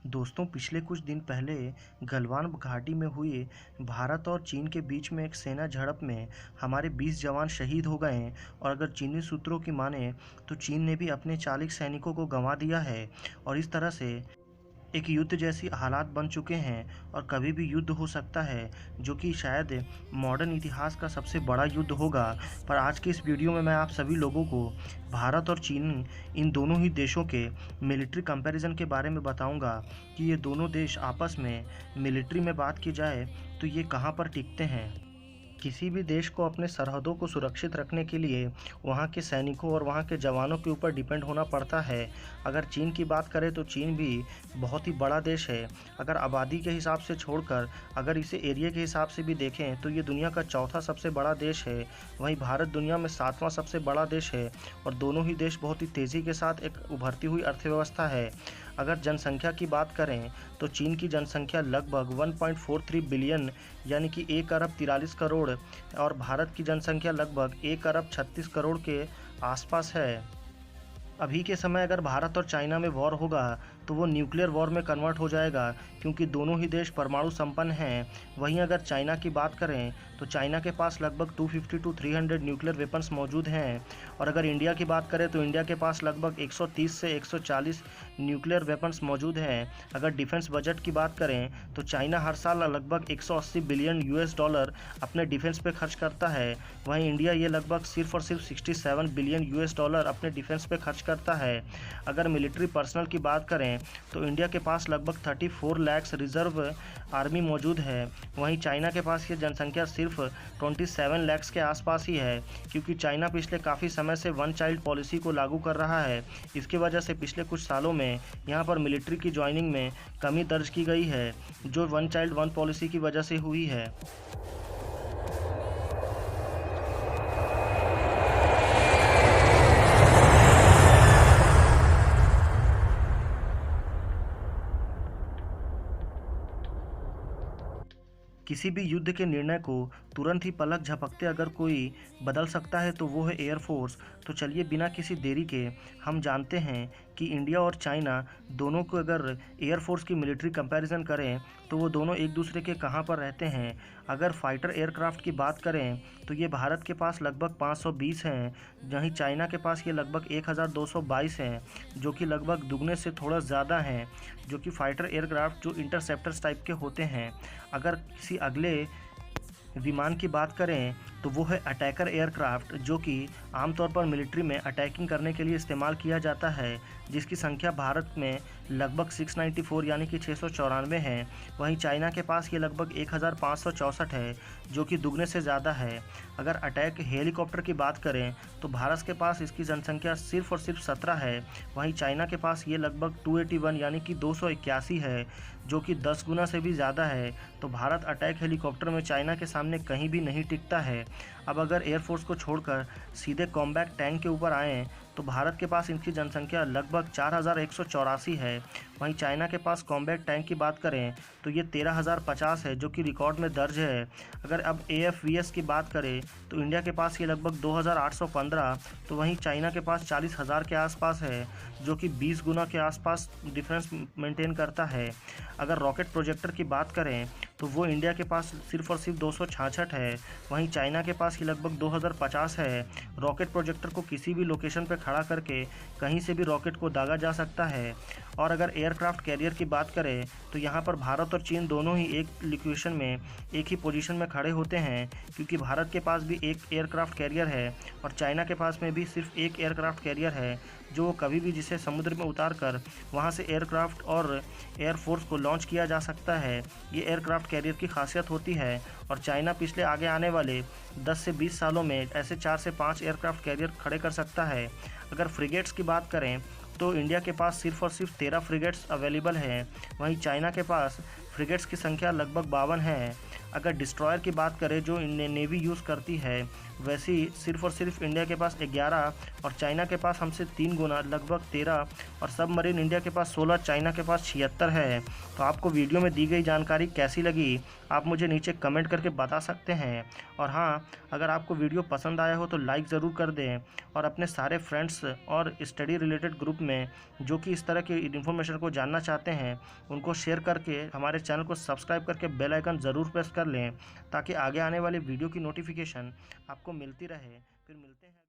दोस्तों पिछले कुछ दिन पहले गलवान घाटी में हुए भारत और चीन के बीच में एक सेना झड़प में हमारे 20 जवान शहीद हो गए हैं। और अगर चीनी सूत्रों की माने तो चीन ने भी अपने 40 सैनिकों को गंवा दिया है और इस तरह से एक युद्ध जैसी हालात बन चुके हैं और कभी भी युद्ध हो सकता है, जो कि शायद मॉडर्न इतिहास का सबसे बड़ा युद्ध होगा। पर आज के इस वीडियो में मैं आप सभी लोगों को भारत और चीन इन दोनों ही देशों के मिलिट्री कंपैरिजन के बारे में बताऊंगा कि ये दोनों देश आपस में मिलिट्री में बात की जाए तो ये कहाँ पर टिकते हैं। किसी भी देश को अपने सरहदों को सुरक्षित रखने के लिए वहाँ के सैनिकों और वहाँ के जवानों के ऊपर डिपेंड होना पड़ता है। अगर चीन की बात करें तो चीन भी बहुत ही बड़ा देश है। अगर आबादी के हिसाब से छोड़कर अगर इसे एरिया के हिसाब से भी देखें तो ये दुनिया का चौथा सबसे बड़ा देश है। वहीं भारत दुनिया में 7वां सबसे बड़ा देश है और दोनों ही देश बहुत ही तेज़ी के साथ एक उभरती हुई अर्थव्यवस्था है। अगर जनसंख्या की बात करें तो चीन की जनसंख्या लगभग 1.43 बिलियन यानी कि 1 अरब 43 करोड़ और भारत की जनसंख्या लगभग 1 अरब 36 करोड़ के आसपास है। अभी के समय अगर भारत और चाइना में वॉर होगा तो वो न्यूक्लियर वॉर में कन्वर्ट हो जाएगा, क्योंकि दोनों ही देश परमाणु संपन्न हैं। वहीं अगर चाइना की बात करें तो चाइना के पास लगभग 250 to 300 न्यूक्लियर वेपन्स मौजूद हैं और अगर इंडिया की बात करें तो इंडिया के पास लगभग 130 से 140 न्यूक्लियर वेपन्स मौजूद हैं। अगर डिफेंस बजट की बात करें तो चाइना हर साल लगभग 180 बिलियन US डॉलर अपने डिफेंस पे खर्च करता है। वहीं इंडिया ये लगभग सिर्फ और सिर्फ 67 बिलियन US डॉलर अपने डिफेंस पे खर्च करता है। अगर मिलिट्री पर्सनल की बात करें तो इंडिया के पास लगभग 34 लाख रिजर्व आर्मी मौजूद है। वहीं चाइना के पास ये जनसंख्या सिर्फ 27 लाख के आसपास ही है, क्योंकि चाइना पिछले काफ़ी समय से वन चाइल्ड पॉलिसी को लागू कर रहा है। इसकी वजह से पिछले कुछ सालों में यहाँ पर मिलिट्री की ज्वाइनिंग में कमी दर्ज की गई है, जो वन चाइल्ड वन पॉलिसी की वजह से हुई है। किसी भी युद्ध के निर्णय को तुरंत ही पलक झपकते अगर कोई बदल सकता है तो वो है एयरफोर्स। तो चलिए बिना किसी देरी के हम जानते हैं कि इंडिया और चाइना दोनों को अगर एयरफोर्स की मिलिट्री कंपैरिजन करें तो वो दोनों एक दूसरे के कहाँ पर रहते हैं। अगर फाइटर एयरक्राफ्ट की बात करें तो ये भारत के पास लगभग 520 हैं, वहीं चाइना के पास ये लगभग 1222 हैं, जो कि लगभग दुगने से थोड़ा ज़्यादा हैं, जो कि फाइटर एयरक्राफ्ट जो इंटरसेप्टर्स टाइप के होते हैं। अगर किसी अगले विमान की बात करें तो वो है अटैकर एयरक्राफ्ट, जो कि आमतौर पर मिलिट्री में अटैकिंग करने के लिए इस्तेमाल किया जाता है, जिसकी संख्या भारत में लगभग 694 यानी कि 694 है। वहीं चाइना के पास ये लगभग 1564 है, जो कि दुगने से ज़्यादा है। अगर अटैक हेलीकॉप्टर की बात करें तो भारत के पास इसकी जनसंख्या सिर्फ और सिर्फ 17 है। वहीं चाइना के पास ये लगभग 281 यानी कि 281 है, जो कि 10 गुना से भी ज़्यादा है। तो भारत अटैक हेलीकॉप्टर में चाइना के सामने कहीं भी नहीं टिकता है। अब अगर एयरफोर्स को छोड़कर सीधे कॉम्बैट टैंक के ऊपर आएँ तो भारत के पास इनकी जनसंख्या लगभग 4184 है। वहीं चाइना के पास कॉम्बैट टैंक की बात करें तो ये 13050 है, जो कि रिकॉर्ड में दर्ज है। अगर अब AFVS की बात करें तो इंडिया के पास ये लगभग 2815, तो वहीं चाइना के पास 40,000 के आसपास है, जो कि 20 गुना के आसपास डिफरेंस मेंटेन करता है। अगर रॉकेट प्रोजेक्टर की बात करें तो वो इंडिया के पास सिर्फ और सिर्फ 266 है, वहीं चाइना के पास ये लगभग 2050 है। रॉकेट प्रोजेक्टर को किसी भी लोकेशन पर खड़ा करके कहीं से भी रॉकेट को दागा जा सकता है। और अगर एयरक्राफ्ट कैरियर की बात करें तो यहाँ पर भारत और चीन दोनों ही एक लोकेशन में एक ही पोजीशन में खड़े होते हैं, क्योंकि भारत के पास भी एक एयरक्राफ्ट कैरियर है और चाइना के पास में भी सिर्फ एक एयरक्राफ्ट कैरियर है, जो कभी भी जिसे समुद्र में उतार कर वहाँ से एयरक्राफ्ट और एयरफोर्स को लॉन्च किया जा सकता है। ये एयरक्राफ्ट कैरियर की खासियत होती है और चाइना पिछले आगे आने वाले 10 से 20 सालों में ऐसे 4 से 5 एयरक्राफ्ट कैरियर खड़े कर सकता है। अगर फ्रिगेट्स की बात करें तो इंडिया के पास सिर्फ और सिर्फ 13 फ्रिगेट्स अवेलेबल हैं, वहीं चाइना के पास फ्रिगेट्स की संख्या लगभग 52 है। अगर डिस्ट्रॉयर की बात करें जो नेवी यूज़ करती है, वैसी सिर्फ और सिर्फ इंडिया के पास 11 और चाइना के पास हमसे 3 गुना लगभग 13, और सबमरीन इंडिया के पास 16, चाइना के पास 76 है। तो आपको वीडियो में दी गई जानकारी कैसी लगी, आप मुझे नीचे कमेंट करके बता सकते हैं। और हाँ, अगर आपको वीडियो पसंद आया हो तो लाइक ज़रूर कर दें, और अपने सारे फ्रेंड्स और स्टडी रिलेटेड ग्रुप में जो कि इस तरह की इन्फॉर्मेशन को जानना चाहते हैं, उनको शेयर करके हमारे चैनल को सब्सक्राइब करके बेल आइकन ज़रूर प्रेस कर लें, ताकि आगे आने वाली वीडियो की नोटिफिकेशन आपको मिलती रहे। फिर मिलते हैं।